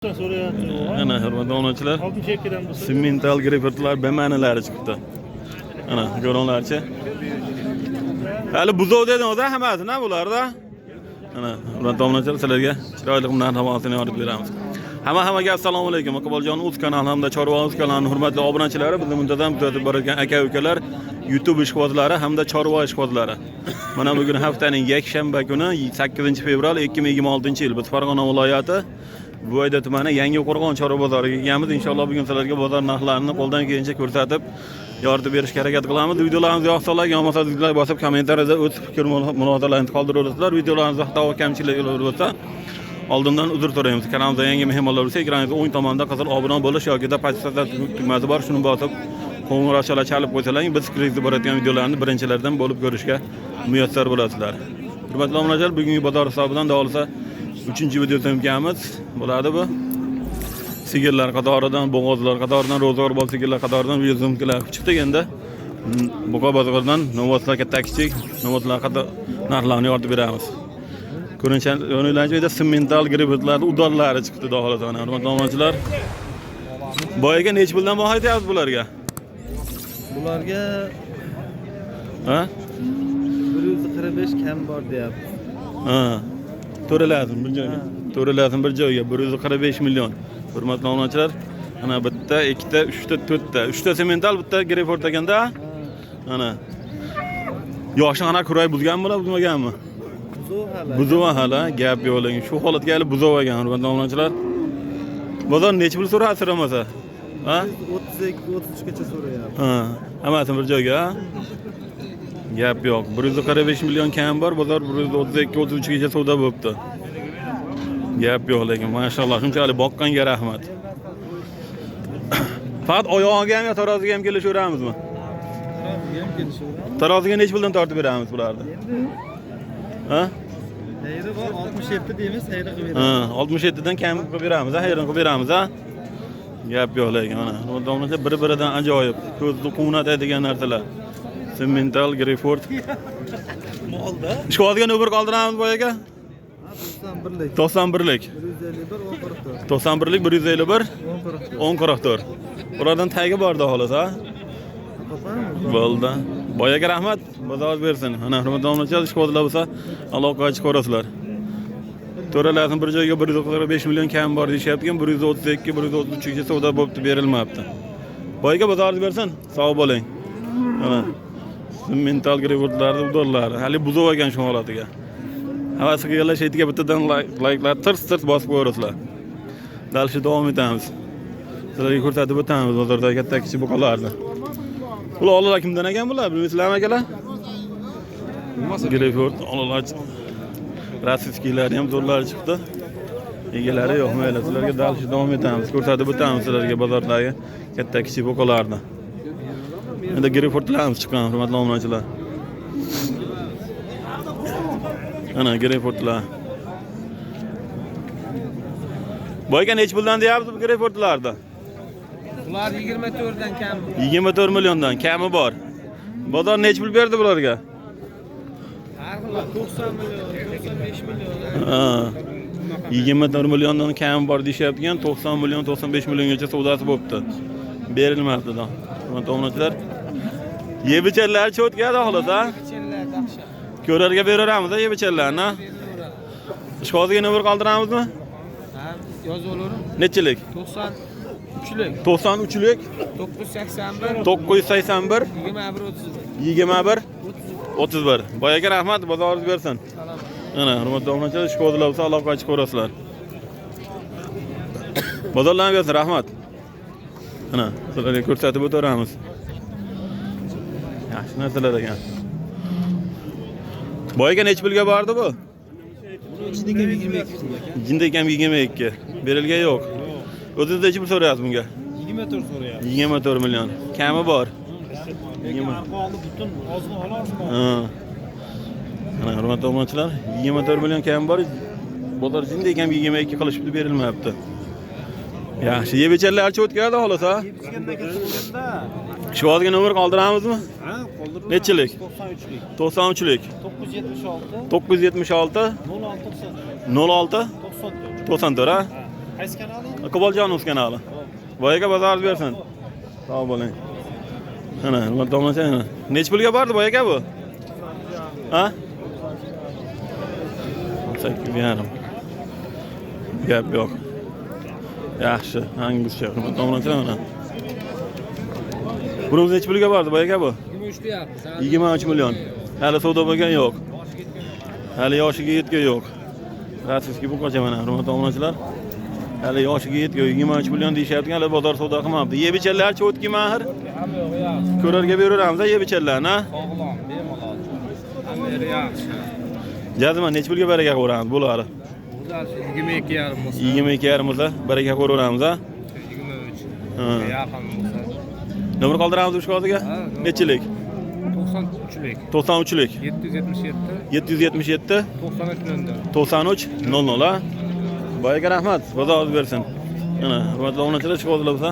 Ana hurmatli onachilar, simmental greyfurtlar bemanalari chiqibdi. Ana ko'ringlarchi. Hali buzov dedingiz-a hammasini bularda. Ana hurmatli onachilar, sizlarga chiroyli marhamatini yorib beramiz. Hammaga assalomu alaykum. Iqboljon o'z kanali hamda Chorva o'z kanalining hurmatli obunachilari, bizni muntazam kuzatib borayotgan aka-ukalar, YouTube ishqibozlari hamda Chorva ishqibozlari. Mana bugun haftaning yakshanba kuni 8-fevral 2026-yil biz Farg'ona viloyati Buvayda tumani Yangiqo'rg'on chorva bozoriga kelganmiz. Inshaalloh bugun sizlarga bozor narxlarini qo'ldan kelgancha ko'rsatib, yoritib berishga harakat qilamiz. Videolarimizni yoqsalar, yo'qmasa sizlar bosib kommentariyada o'z fikr mulohazalaringizni qoldirasizlar. Videolarimizda xato va kamchiliklar bo'lsa, oldindan uzr so'raymiz. Kanalimizda yangi mehmonlar bo'lsa, ekraningizning o'ng tomonida qizil obuna bo'lish yoki pastda tugmasi bor, shuni bosib qo'ng'iroqchalar chalib qo'ysalar, biz kreditga boradigan videolarni birinchilardan bo'lib ko'rishga muyassar bo'lasizlar. Hurmatli obunachilar, bugungi bozor hisobidan davolsa 3-videoda imkonimiz bo'ladi bu. Sigirlar qatoridan, bo'g'ozlar qatoridan, ro'zg'or bol sigirlar qatoridan videolar chiqdi endi. Buqa bozoridan novotlar katta-kichik, novotlar qator narxlarni yoritib beramiz. Ko'rinishlarda simmental greyfurtlar, udorlari chiqdi daholatdan. Hurmatli obunachilar, boyaga nech puldan baho aytyapsiz bularga? Bularga ha? 145 kam bor deyapti. Ha. To'ralazim bir joyga. To'ralazim bir joyga 145 million. Hurmatli obunachilar, ana bitta, ikkita, uchta, to'rtta. Uchta semental, bitta greyfurt ekanda. Ana. Yoshing ana kuray buzgan bo'la, buzmaganmi? Buzov hala, gap yo'q. Shu holatga hali buzov ekan, hurmatli obunachilar. Bozor nech pul so'rayapti so'ramasa? Ha? 32-33 gacha so'rayapti. Ha, hammasi bir joyga. Gap yo'q. 145 million kam bor, bozor 132-33 gacha savdo bo'libdi. Gap yo'q lekin, mashalloh, shunchalik boqqanga rahmat. Faqat oyog'iga ham, taroziga ham kelishaveramizmi? Taroziga ham kelishaveramiz. Taroziga nech puldan tortib beramiz bularni? Ha? Hayri bor 67 deymiz, hayri qilib beramiz. Ha, 67 dan kam qilib beramiz, hayrini qilib beramiz, ha? Gap yo'q lekin, mana. O'rtamizda bir-biridan ajoyib, ko'zni quvnatadigan narsalar. Simmental greyfurt. Molda. Ishqibozga nobir qoldiramiz boyaga? 91lik. 91lik. 151 1044. 91lik 151 1044. Ulardan tagi borda xolos, ha? Bo'ldi. Boyaga rahmat, bozor bersin. Ana hurmatli obunachilar, ishqibozlar bo'lsa, aloqaga chiqarasizlar. To'ralazim bir joyga 145 million kam bor deyapti, 132, 133 gacha savdo bo'libdi, berilmabdi. Boyaga bozor bersin, sog' bo'ling. Mana simmental greyfurtlarni udorlari, hali buzov ekan shu holatiga. Havas qilganlar shaytiga bittadan like'lar tirs bosib qo'yasizlar. Dalshi davom etamiz. Sizlarga ko'rsatib o'tamiz bozordagi katta-kichik buqalarni. Ular olalar kimdan ekan bular? Bilmaysizlarmi akalar? Greyfurt olalar. Rossiyskilar ham zo'rlar chiqdi. Egalari yo'q, mayli. Sizlarga dalshi davom etamiz. Ko'rsatib o'tamiz sizlarga bozordagi katta-kichik buqalarni. Endi greyfurtlarimiz chiqqan, hurmatli obunachilar. Ana greyfurtlar. Boyga nech puldan deyapsiz bu greyfurtlarni? Bular 24 dan kam. 24 milliondan kami bor. Bozor nech pul berdi bularga? Har xil 90 million, 95 million. Ha. 24 milliondan kam bor deyaptigan, 90 million, 95 milliongacha savdosi bo'libdi. Berilmabdi da. Hurmatli obunachilar. Yebichanlar cho'tkada xolos, ha? Yebichanlar yaxshi. Ko'rarga beramiz, yebichanlarni. Ishqibozga nobir qoldiramizmi? Ha, yozib olaverim. Nechilik? 93lik. 93lik 981 981 21 31. Boyaga rahmat, bozoringiz bersin. Salom. Ana, hurmatli obunachilar, ishqibozlar bo'lsa aloqaga chiqarasizlar. Bozorlarni bersin, rahmat. Ana, sizlarga ko'rsatib o'tiramiz. Yaxshi narsalar ekan. Boyaga nech pulga bordi bu? Ichidagi 22. Jindek ham 22. Berilgan yo'q. O'zingizda nech pul so'rayapsiz bunga? 24 so'rayapti. 24 million. Kami bor. Qoldi butun ozg'in olasizmi? Ha. Ana hurmatli obunachilar, 24 million kami bor. Bozor jindek ham 22 qilishibdi, berilmayapti. Yaxshi, yebichanlar cho'tkada xolos, ha? Yebichandan ketganda. Ishqibozga nobir qoldiramizmi? Ha, qoldirib. Nechilik? 93lik. 93lik 976 976 06 06 94. 94, ha? Qaysi kanaling? Qo'boljonov kanali. Boyaga bozor bersin. Sog' bo'ling. Ana, nima tomosha ana. Nech pulga bordi boyaga bu? Ha? 8,5. Gap yo'q. Yaxshi, hangisi yo'q. Nima tomosha ana. Bunimiz nech pulga bordi boyaga bu? 23 million. Hali savdo bo'lgan yo'q. Hali yoshiga yetgan yo'q. Rasiski bu qancha mana, hurmatli obunachilar? Hali yoshiga yetgan 23 million deyishyapti, hali bozor savdo qilmabdi. Yebichanlar cho'tki mahir. Ko'rarga beramiz, yebichanlarni. Sog'lom, bemalol. Hamma yaxshi. Jazman nech pulga baraka ko'ramiz bularni? Bular 22,5 bo'lsa. 22,5 bo'lsa baraka ko'raveramiz, ha? 23. Ha. Yaqin bo'lsa. Nomer qoldiramiz ushbu hozirga? Nechilik? 93lik. 93lik. 777 777 93 00 ha. Boyaga rahmat, xudo o'zi bersin. Mana, hurmatli obunachilar chiqadilar bo'lsa,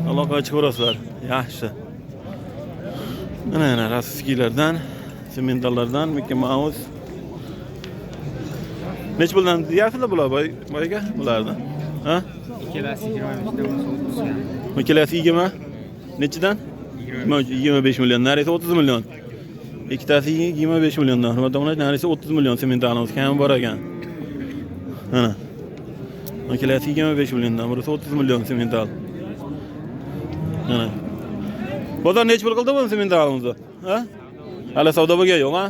aloqa chiqarasizlar. Yaxshi. Mana rassiskilardan, sementallardan, Mickey Mouse. Nech puldan deyapsizlar bular boyaga bularni? Ha? ikkalasi 25 dan bo'lsa. Ikkalasi 20. Nechidan? 25 million, neredeyse 30 million. Ikkitasi 25 milliondan. Hurmatli obunachilar, neredeyse 30 million sementalimiz kam bor ekan. Mana. Ikkalasi 25 milliondan, burası 30 million semental. Mana. Bozor nech pul qildi bu sementalimizni? Ha? Hali savdo bo'lgan yo'q, ha?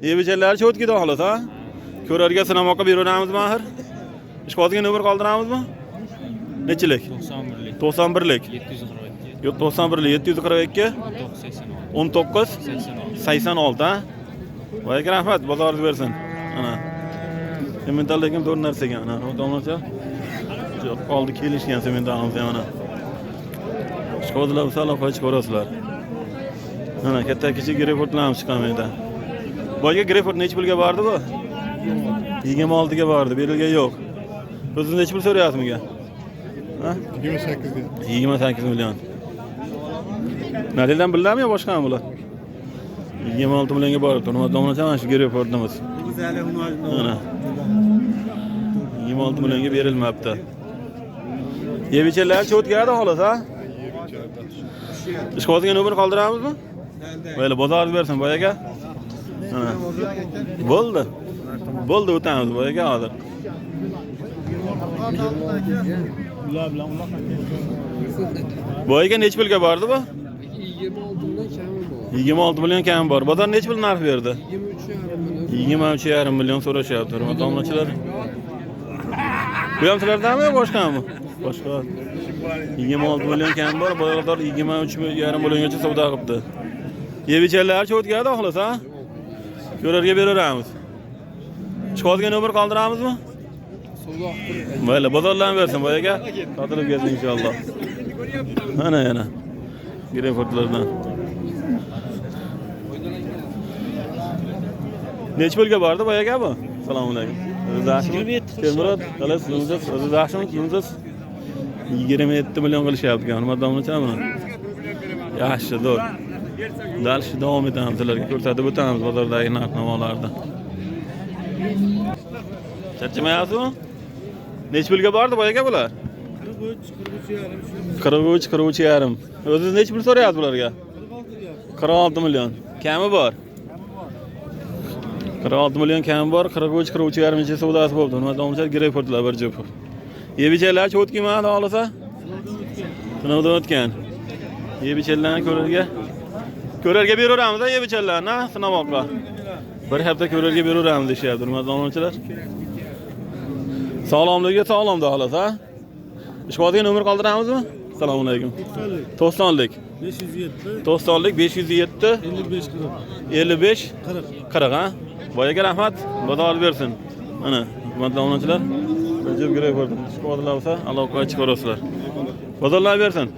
Yebichanlar cho'tkida xolos, ha? Ko'rarga sinamoqqa beraveramiz mahir. Ishqozga nomer qoldiramizmi? Nechilik? 91lik. 91lik. 742. Yo'q, 91lik 742 19 86, ha? Voyga rahmat, bozoringiz bersin. Ana. Semental lekin to'rt narsa ekan, ana. O'tmoqcha. Qoldi kelishgan sementalimiz ham ana. Ishqozlar bo'lsa aloqa chiqarasizlar. Mana katta kichik greportlarimiz chiqamaydi. Boyga greport nech pulga bordi bu? 26 ga bordi, berilgan yo'q. O'zingiz nech pul so'rayapsizmi? Ha? 28 million. Narildan biladimi yo boshqami bular? 26 millionga borib turibdi. Domlacha mana shu greportimiz. Mana. 26 millionga berilmabdi. Yebichanlar cho'tkadi xolos, ha? Ishqozga nomer qoldiramizmi? Mayli, bozoringiz bersin boyaga. Mana. Bo'ldi. Bo'ldi, o'tamiz boyaga hozir. Boyaga nech pulga bordi bu? 26 million kam bor. Bozor nech pul narx berdi? 23,5 million so'rashyapti. Hurmatli obunachilar. Bu ham sizlardanmi yo boshqami? Boshqa. 26 million kam bor, bozor 23,5 milliongacha savdo qilibdi. Yebichanlar cho'tkadi xolos, ha? Ko'rarga beraveramiz. Ishqozga nomer qoldiramizmi? Mayli, bozorlarni bersin boyaga. Sotilib ketsin inshaalloh. Mana yana. Greportlardan. Nech pulga bordi boyaga bu? Assalomu alaykum. Temurod, qalasizmi? O'zingiz yaxshimi? Kimsiz? 27 million qilishyapti, hurmatli obunachilar buni. Yaxshi, zo'r. Dal shu davom etamiz, sizlarga ko'rsatib o'tamiz bozordagi narx-navolarni. Charchamayapsizmi? Nech pulga bordi boyaga bular? 43,5. O'zingiz nech pul so'rayapsiz bularga? 46 million. Kami bor? 46 million kam bor, 43,5 necha savdosi bo'ldi. Hurmatli obunachilar, greportlar bir jup. Yebichanlar cho'tkimi hali olsa? Sinovdan o'tgan. Yebichanlarni ko'rarga beraveramiz, yebichanlarni sinamoqqa. Bir hafta ko'rarga beraveramiz deyapti, hurmatli obunachilar. Sog'lomligiga sog'lomda xolos, ha? Ishqozga nomer qoldiramizmi? Assalomu alaykum. 90lik 507 90lik 507 55 40, ha? Boyaga rahmat, bozor bersin. Mana, hurmatli obunachilar, jib greportdan ishqozlar bo'lsa, aloqa chiqarasizlar. Bozorlar bersin.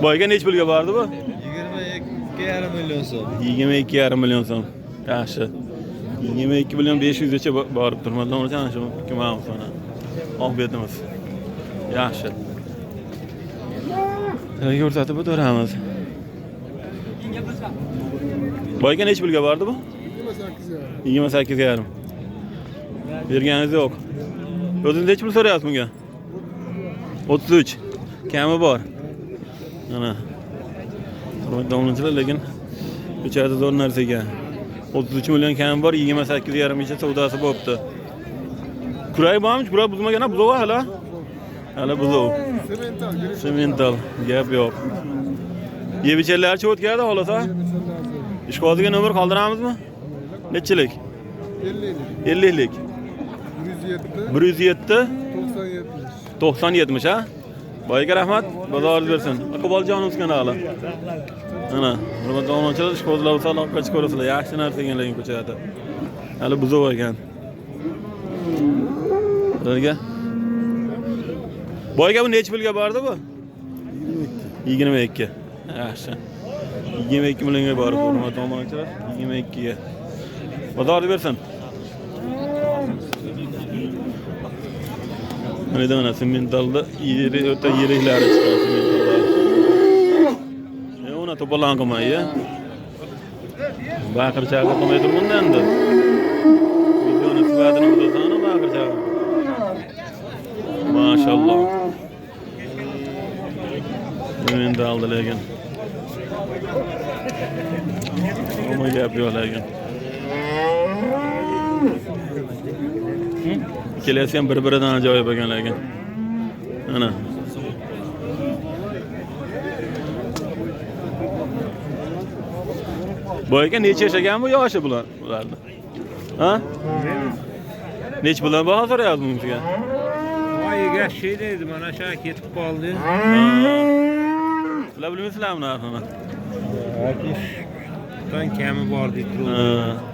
Boyaga nech pulga bordi bu? 22,5 million so'm. 22,5 million so'm. Yaxshi. 22 million 500 gacha borib turibdi. Mana shu kimamiz mana. Oq betimiz. Yaxshi. Ko'rsatib o'tiramiz. Boyga nech pulga bordi bu? 28,5. Berganingiz yo'q. O'zingiz necha pul so'rayapsiz bunga? 33. Kami bor. Mana. Hurmatli obunachilar, lekin ko'chada zo'r narsaga 33 million kami bor, 28,5 mingcha savdosi bo'pti. Kuray bormi? Kuray buzmagan, buzov hali. Hali buzov. Semental. Gap yo'q. Yebichalarchi o'tkadi xolasa? Ishqoziga nomer qoldiramizmi? Nechilik? 50lik. 107 90 ha? Boyga rahmat, bozor bersin. Iqboljonimiz kanali. Ana, hurmatli obunachilar, ishqozlar bo'lsa aloqa chiqarasizlar. Yaxshi narsa ekanlar ko'chada. Hali buzov ekan. Ularga. Boyga bu necha pulga bordi bu? 22. Yaxshi. 22 millionga borib, hurmatli obunachilar, 22 ga. Bozor bersin. Mana sementalda yeri o'ta yeriklari chiqadi sementallar. Ona to'polon qilmaydi. Baqir chaqir qilmay turganda endi. Videoni sifatini o'zini baqir chaqir. Maşallah. Sementalda lekin. Ama gap yo'q lekin. Ikkalasi ham bir-biridan ajoyib ekan lekin. Ana. Bu aka necha yashagan bu yoshi bularni? Ha? Nech bilan baho so'rayapsiz bunga? Voyiga şey deydi, mana shu ketib qoldi. Sizlar bilmaysizlarmi narxini? 60 dan kami bor deydi.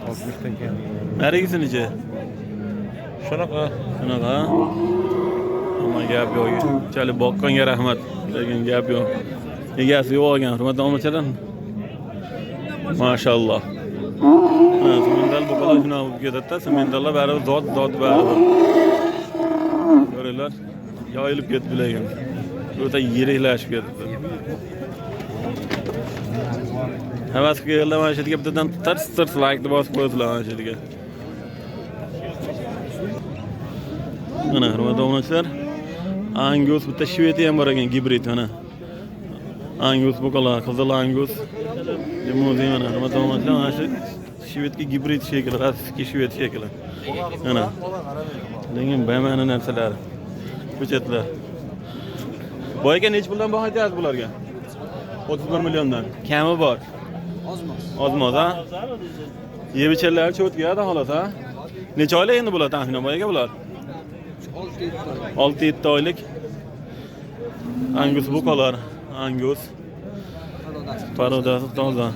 60 dan kami. Narigisi necha? Shunaqa. Ama gap yo'q. Chali boqqanga rahmat. Lekin gap yo'q. Egasi yo'q ekan, hurmatli obunachilar. Maşallah. Semental bu kadar şuna ketadi-da, sementallar bari zot bari. Ko'ringlar, yoyilib ketdi lekin. O'ta yiriklashib ketdi. Havas qilganlar mana shu yerga bittadan tirs like bosib qo'ydilar mana shu yerga. Mana hurmatli obunachilar, Angus bitta Shvediya ham bor ekan, gibrid mana. Angus bu kadar, qizil Angus. Limuzin mana, hurmatli obunachilar, mana shu Shvedga gibrid shekli, rossiyskiy shved shekli. Mana. Lekin bamani narsalar. Ko'chatlar. Boyga nech puldan baho aytyapsiz bularga? 31 milliondan. Kami bor. Ozmoz, ha? Yebichalar cho'tgada xolos, ha? Necha oylik endi bular taxminan boyga bular? 6-7 oylik. Angus buqalar, Angus. Parodasi toza.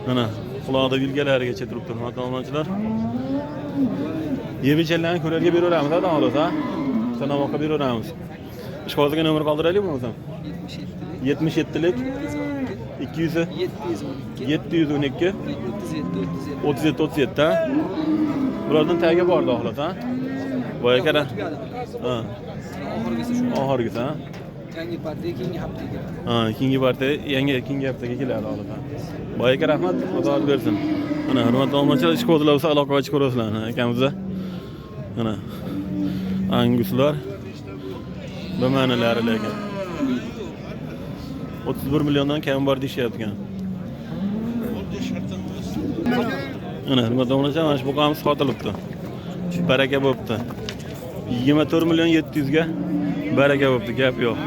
Mana, quloqda yilgalarigacha turibdi, hurmatli obunachilar. Yebichalarni ko'rarga beraveramiz, ha, xolos, ha? Sanoqqa beraveramiz. Ishqoziga nomer qoldiraylik bo'lmasam? 77lik 200 712 37 ha? Bulardan tagiga bordi xolos, ha? Boya kara. Ha. Oxirgisi, ha? Yangi partiya keyingi haftaga. Ha, keyingi partiya keyingi haftaga keladi xolos, ha? Boyaga rahmat, Xudo bersin. Mana hurmatli obunachilar, ishqozlar bo'lsa aloqaga chiqaverasizlar akamizda. Mana Anguslar bamanalari lekin 31 milliondan kam bor deyishyapti. Ana hurmatli obunachilar, mana shu boqamiz sotilibdi. Baraka bo'pti. 24 million 700 ga baraka bo'pti, gap yo'q.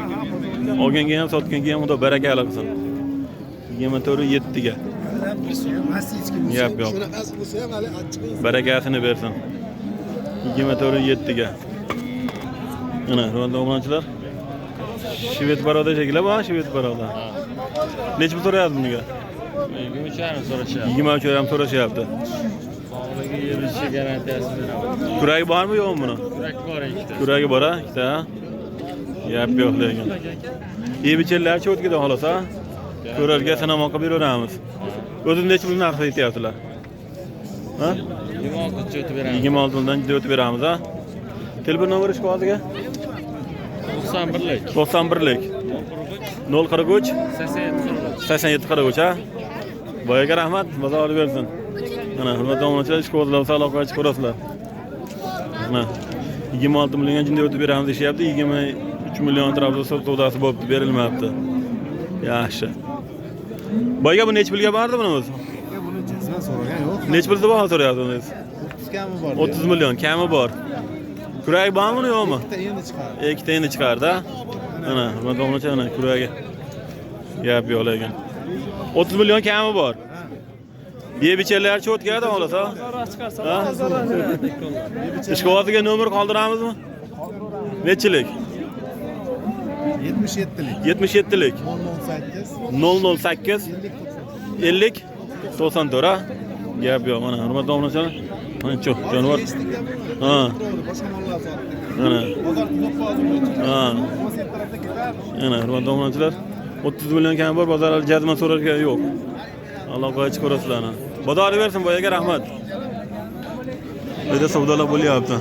Olganga ham sotganga ham xudo baraka qilsin. 24 7 ga. Gap yo'q. Barakasini bersin. 24 7 ga. Ana hurmatli obunachilar, Shved baroda shekillar bu, Shved baroda. Necha pul so'rayapsiz bunga? 23 so'rashyapti. 23 ham so'rashyapti. Sog'ligi yerishi garantiyasi beramiz. Kuragi bormi yo'qmi buni? Kuragi bor ikkita. Kuragi bor, ha, ikkita. Gap yo'q lekin. Yebichalar cho'tkida xolos, ha? Ko'rarga sanamoqqa beraveramiz. O'zingiz necha pul narx aytyapsizlar? Ha? 26 o'tib beramiz. 26 dan o'tib beramiz, ha? Telefon nomeri ishqoziga? 91lik. 91lik. 043 87 43, ha? Boyaga rahmat, bozor bersin. Mana hurmatli obunachilar, ishqozlar aloqaga chiqaverasizlar. Ana 26 milyon jinde ötüp beramiz deyapti. 23 milyon atrofida savdosi bo'libdi, berilmayapti. Yaxshi. Boyga bu nech pulga bordi buni o'zi? Buni jinsman so'ragan yo'q. Nech pulda baho so'rayapsiz? 30 kami bor. 30 milyon kami bor. Kuragi bormi yo'qmi? Bitta endi chiqardi. Ikkita endi chiqardi. Ana, mana domlacha ana kuragi. Gap yo'q lekin. 30 milyon kami bor. Yebichalar cho'tkada olasa. Ishqovoziga nomer qoldiramizmi? Nechilik? 77lik. 77lik. 008 008 50 94 ha. Gap yo'q mana hurmatli domlachalar. Mana cho'q jonivor. Ha. Boshqa mollar sotdik. Ana. Bozor to'liq hozir. Ha. Moset tarafda ketar. Ana hurmatli domlachalar. 30 milyon kam bor, bozor jazma so'rarga yo'q. Allohga chiqib ko'rasizlar. Bozor bersin boyaga rahmat. Bizda savdolar bo'lyapti.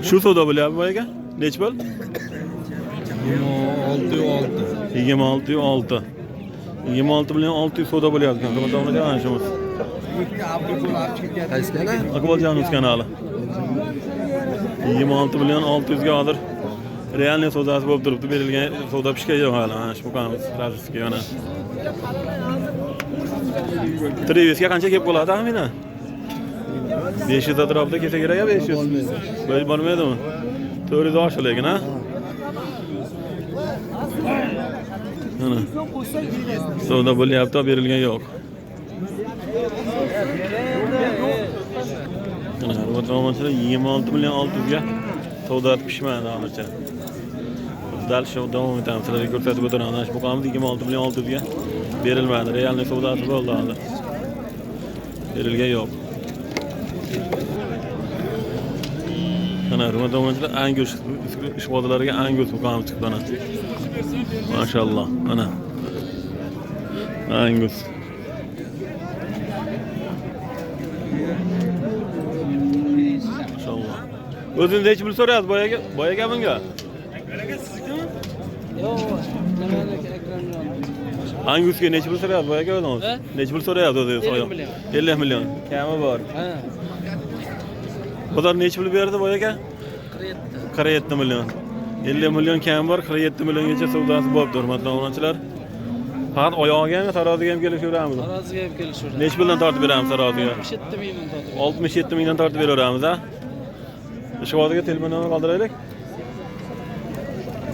Shu savdo bo'lyapti boyaga? Nech pul? 26 26 milyon 600 savdo bo'lyapti. Hurmatli ana shumuz. Qaysi kanal? Akbaljonov kanali. 26 milyon 600 ga hozir realniy savdosi bo'lib turibdi, berilgan savdo pishgan yo'q hali. Mana shu muqamiz razviska yana. 300 ga qancha kelib qoladi taxminan? 500 atrofida kelsa kerak, 500. Bo'y bormaydimi? 400 oshdi lekin, ha? Mana. Savdo bo'lyapti, berilgan yo'q. Mana hurmatli 26 milyon 600 ga savdo pishmadi hozircha. Dal shu davom etamiz. Sizlarga ko'rsatib o'tiraman. Shu muqomimiz 26 milyon 600 ga berilmadi. Realniy savdosi bo'ldi hozir. Berilgan yo'q. Mana hurmatli Angus ishg'ollarga Angus muqomimiz chiqdi mana. Maşallah. Ana. Angus. Maşallah. O'zingiz hech pul so'rayapsiz boyaga bunga? Angusga nech pul so'rayapsiz boyaga o'zingiz? Nech pul so'rayapsiz o'zingiz? 50 milyon. Kami bor. Ha. Bozor nech pul berdi boyaga? 47 milyon. 50 milyon kam bor, 47 milyongacha savdosi bo'libdi, hurmatli obunachilar. Faqat oyog'iga ham, taroziga ham kelishaveramiz. Taroziga ham kelishaveramiz. Nech puldan tortib beramiz taroziga? 67 mingdan tortib. 67 mingdan tortib beraveramiz, ha? Ishg'oliga telefon nomer qoldiraylik.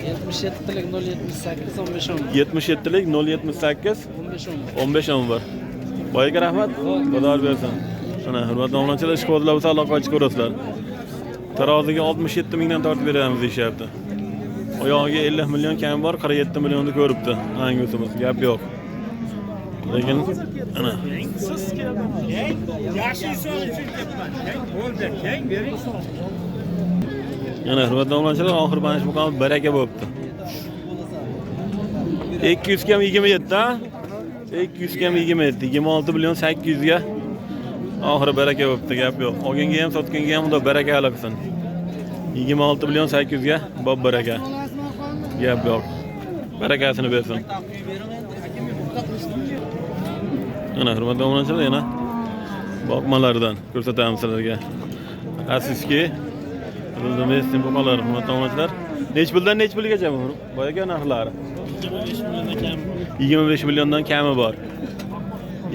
77lik 078 15 10. 77lik 078 15 10. 15 bor. Boyaga rahmat. Xudo bersin. Mana hurmatli obunachilar, ishg'ollar bo'lsa aloqa qilib ko'rasizlar. Taroziga 67 mingdan tortib beramiz deyapti. Oyog'iga 50 milyon kam bor, 47 milyonni ko'ribdi. Angusimiz, gap yo'q. Lekin ana. Yana hurmatli obunachilar, oxir mana shu muqom baraka bo'libdi. 200 kam 27 ha? 200 kam 27, 26 milyon 800 ga. Oxiri baraka bo'libdi, gap yo'q. Olganga ham, sotganga ham unda baraka qilsin. 26 milyon 800 ga bob baraka. Gap yo'q. Barakasini bersin. Ana hurmatli obunachilar, yana boqmalardan ko'rsatamiz sizlarga. Asiski Ro'zimestin boqalar, hurmatli obunachilar. Nech puldan nech pulgacha bu? Boyaga narxlari 25 milliondan kami bor.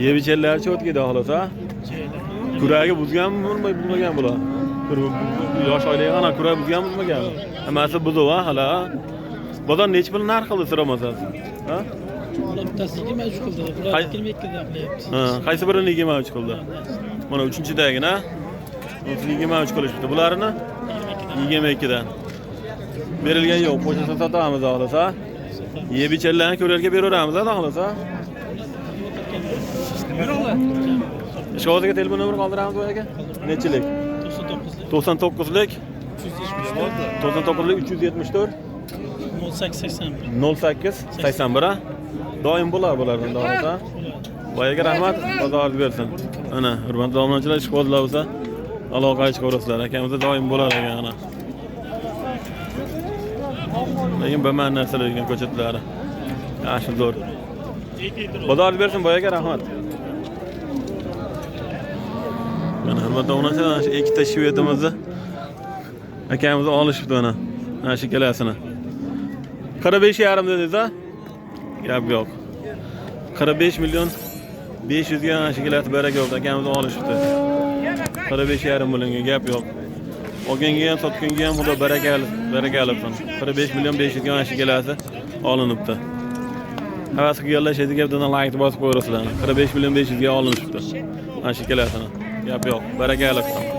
Yebichellar cho'tkida xohlasa. Kuragi buzganmi, buzmagan bular. Yosh oilaga ana kuragi buzgan buzmaganmi? Hammasi buzuv ha, hala. Bozor nech pul narx qildi so'ramasaz? Ha? Bittasi 23 qildi, bular 22 dan qilyapti. Ha, qaysi birini 23 qildi? Mana 3-chidagina 23 qilishdi. Bularni 22 dan. Berilgan yo'q, qo'shimcha sotamiz xohlasa. Yebichellarni ko'rlarga beraveramiz, xohlasa. Ishg'oliga telefon nomer qoldiramiz boyaga. Nechilik? 99lik 99lik 374 08 81 ha? Doim bulardan davomida. Boyaga rahmat, bozor bersin. Ana, hurmatli obunachilar, ishg'ollar bo'lsa aloqa chiqarasizlar. Akamizda doim bo'lar ekan ana. Lekin bo'lmagan narsalar ekan ko'chatlari. Yaxshi zo'r. Bozor bersin boyaga rahmat. Mana albatta onasi ana shu ikkita shvetimizni akamiz olishibdi ana. Ana shu kelasini. 45,5 dedingiz-a? Gap yo'q. 45 milyon 500 ga ana shu kelasi baraka yo'q. Akamiz olishibdi. 45,5 millionga gap yo'q. Olganga ham sotganga ham xudo baraka olsin. 45 milyon 500 ga ana shu kelasi olinibdi. Havas qilganlar shu yerga like bosib qo'yasizlar. 45 milyon 500 ga olinibdi. Ana shu kelasini. Gap yo'q. Baraka olsin.